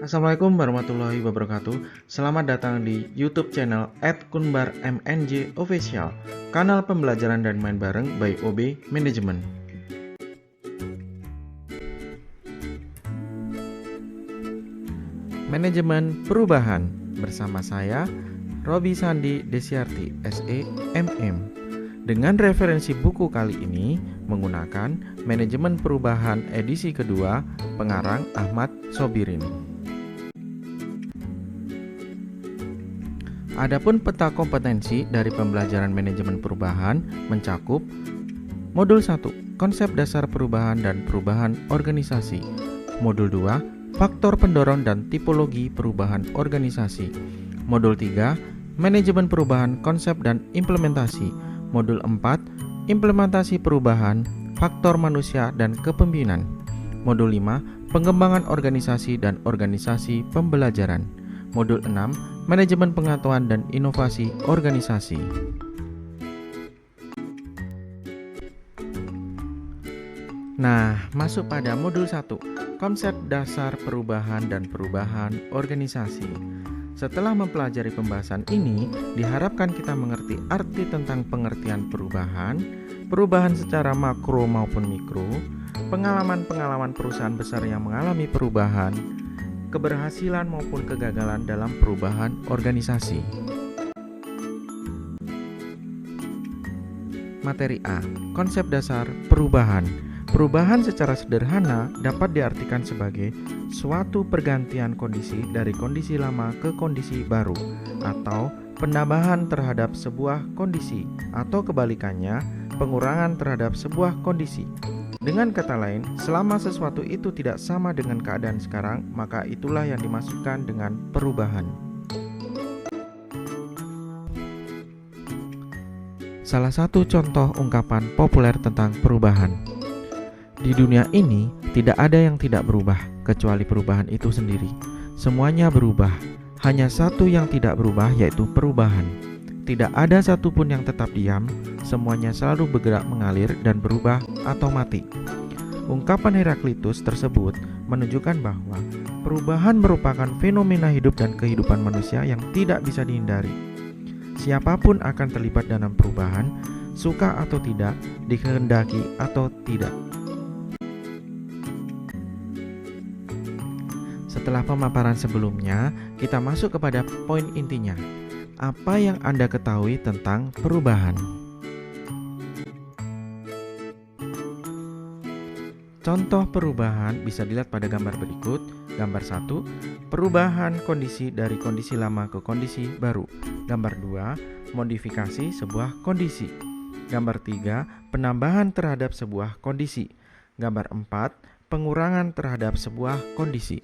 Assalamualaikum warahmatullahi wabarakatuh. Selamat datang di YouTube channel @kunbarmnj official, kanal pembelajaran dan main bareng by OB Management. Manajemen Perubahan bersama saya Robi Sandi Desiarti SE MM. Dengan referensi buku kali ini menggunakan Manajemen Perubahan edisi kedua, pengarang Ahmad Sobirin. Adapun peta kompetensi dari pembelajaran manajemen perubahan mencakup Modul 1, konsep dasar perubahan dan perubahan organisasi. Modul 2, faktor pendorong dan tipologi perubahan organisasi. Modul 3, manajemen perubahan, konsep dan implementasi. Modul 4, implementasi perubahan, faktor manusia dan kepemimpinan. Modul 5, pengembangan organisasi dan organisasi pembelajaran. Modul 6, manajemen pengetahuan dan inovasi organisasi. Nah, masuk pada modul 1, konsep dasar perubahan dan perubahan organisasi. Setelah mempelajari pembahasan ini, diharapkan kita mengerti arti tentang pengertian perubahan, perubahan secara makro maupun mikro, pengalaman-pengalaman perusahaan besar yang mengalami perubahan, keberhasilan maupun kegagalan dalam perubahan organisasi. Materi A, konsep dasar perubahan. Perubahan secara sederhana dapat diartikan sebagai suatu pergantian kondisi dari kondisi lama ke kondisi baru, atau penambahan terhadap sebuah kondisi, atau kebalikannya, pengurangan terhadap sebuah kondisi. Dengan kata lain, selama sesuatu itu tidak sama dengan keadaan sekarang, maka itulah yang dimaksudkan dengan perubahan. Salah satu contoh ungkapan populer tentang perubahan. Di dunia ini, tidak ada yang tidak berubah, kecuali perubahan itu sendiri. Semuanya berubah, hanya satu yang tidak berubah, yaitu perubahan. Tidak ada satupun yang tetap diam, semuanya selalu bergerak mengalir dan berubah atau mati. Ungkapan Heraklitus tersebut menunjukkan bahwa perubahan merupakan fenomena hidup dan kehidupan manusia yang tidak bisa dihindari. Siapapun akan terlibat dalam perubahan, suka atau tidak, dikehendaki atau tidak. Setelah pemaparan sebelumnya, kita masuk kepada poin intinya. Apa yang Anda ketahui tentang perubahan? Contoh perubahan bisa dilihat pada gambar berikut. Gambar 1, perubahan kondisi dari kondisi lama ke kondisi baru. Gambar 2, modifikasi sebuah kondisi. Gambar 3, penambahan terhadap sebuah kondisi. Gambar 4, pengurangan terhadap sebuah kondisi.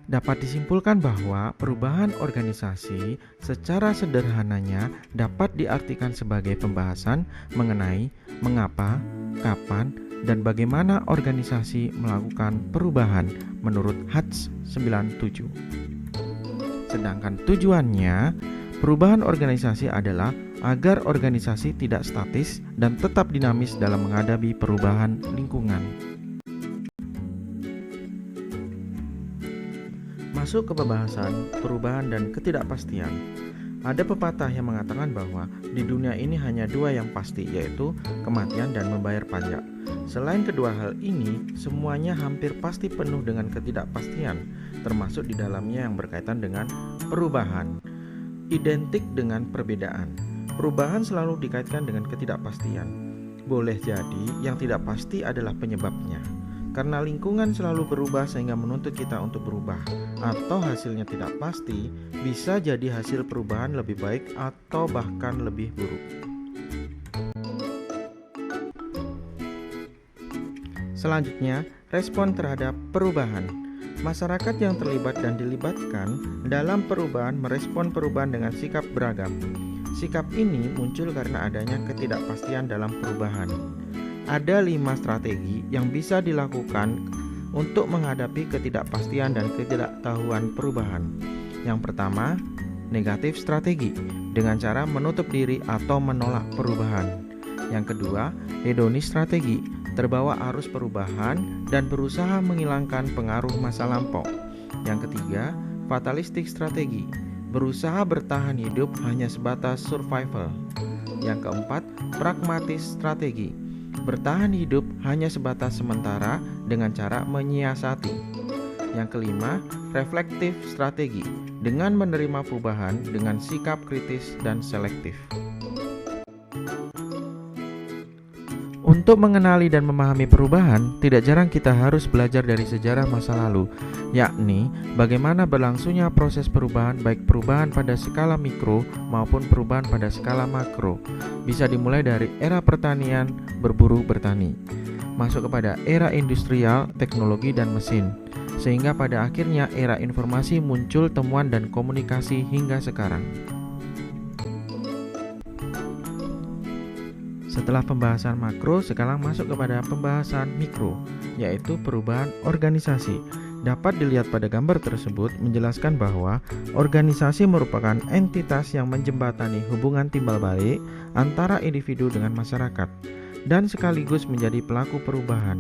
Dapat disimpulkan bahwa perubahan organisasi secara sederhananya dapat diartikan sebagai pembahasan mengenai mengapa, kapan, dan bagaimana organisasi melakukan perubahan menurut Hatch 97. Sedangkan tujuannya, perubahan organisasi adalah agar organisasi tidak statis dan tetap dinamis dalam menghadapi perubahan lingkungan. Masuk ke pembahasan perubahan dan ketidakpastian. Ada pepatah yang mengatakan bahwa di dunia ini hanya dua yang pasti, yaitu kematian dan membayar pajak. Selain kedua hal ini, semuanya hampir pasti penuh dengan ketidakpastian, termasuk di dalamnya yang berkaitan dengan perubahan. Identik dengan perbedaan. Perubahan selalu dikaitkan dengan ketidakpastian. Boleh jadi yang tidak pasti adalah penyebabnya. Karena lingkungan selalu berubah sehingga menuntut kita untuk berubah, atau hasilnya tidak pasti, bisa jadi hasil perubahan lebih baik atau bahkan lebih buruk. Selanjutnya, respon terhadap perubahan. Masyarakat yang terlibat dan dilibatkan dalam perubahan merespon perubahan dengan sikap beragam. Sikap ini muncul karena adanya ketidakpastian dalam perubahan. Ada 5 strategi yang bisa dilakukan untuk menghadapi ketidakpastian dan ketidaktahuan perubahan. Yang pertama, negatif strategi, dengan cara menutup diri atau menolak perubahan. Yang kedua, hedonis strategi, terbawa arus perubahan, dan berusaha menghilangkan pengaruh masa lampau. Yang ketiga, fatalistik strategi, berusaha bertahan hidup hanya sebatas survival. Yang keempat, pragmatis strategi, bertahan hidup hanya sebatas sementara dengan cara menyiasati. Yang kelima, reflektif strategi, dengan menerima perubahan dengan sikap kritis dan selektif. Untuk mengenali dan memahami perubahan, tidak jarang kita harus belajar dari sejarah masa lalu, yakni bagaimana berlangsungnya proses perubahan, baik perubahan pada skala mikro maupun perubahan pada skala makro. Bisa dimulai dari era pertanian, berburu, bertani, masuk kepada era industrial, teknologi, dan mesin, sehingga pada akhirnya era informasi muncul temuan dan komunikasi hingga sekarang. Setelah pembahasan makro, sekarang masuk kepada pembahasan mikro, yaitu perubahan organisasi. Dapat dilihat pada gambar tersebut menjelaskan bahwa organisasi merupakan entitas yang menjembatani hubungan timbal balik antara individu dengan masyarakat, dan sekaligus menjadi pelaku perubahan.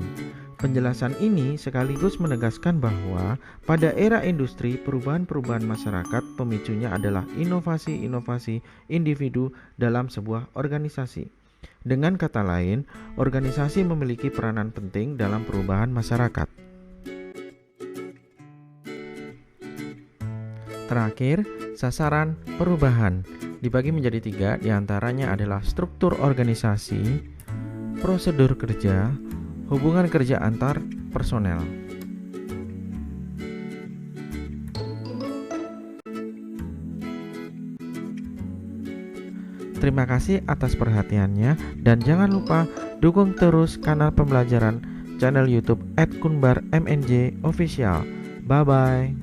Penjelasan ini sekaligus menegaskan bahwa pada era industri, perubahan-perubahan masyarakat pemicunya adalah inovasi-inovasi individu dalam sebuah organisasi. Dengan kata lain, organisasi memiliki peranan penting dalam perubahan masyarakat. Terakhir, sasaran perubahan dibagi menjadi 3, diantaranya adalah struktur organisasi, prosedur kerja, hubungan kerja antar personel. Terima kasih atas perhatiannya, dan jangan lupa dukung terus kanal pembelajaran channel YouTube @kunbarmnj official. Bye bye.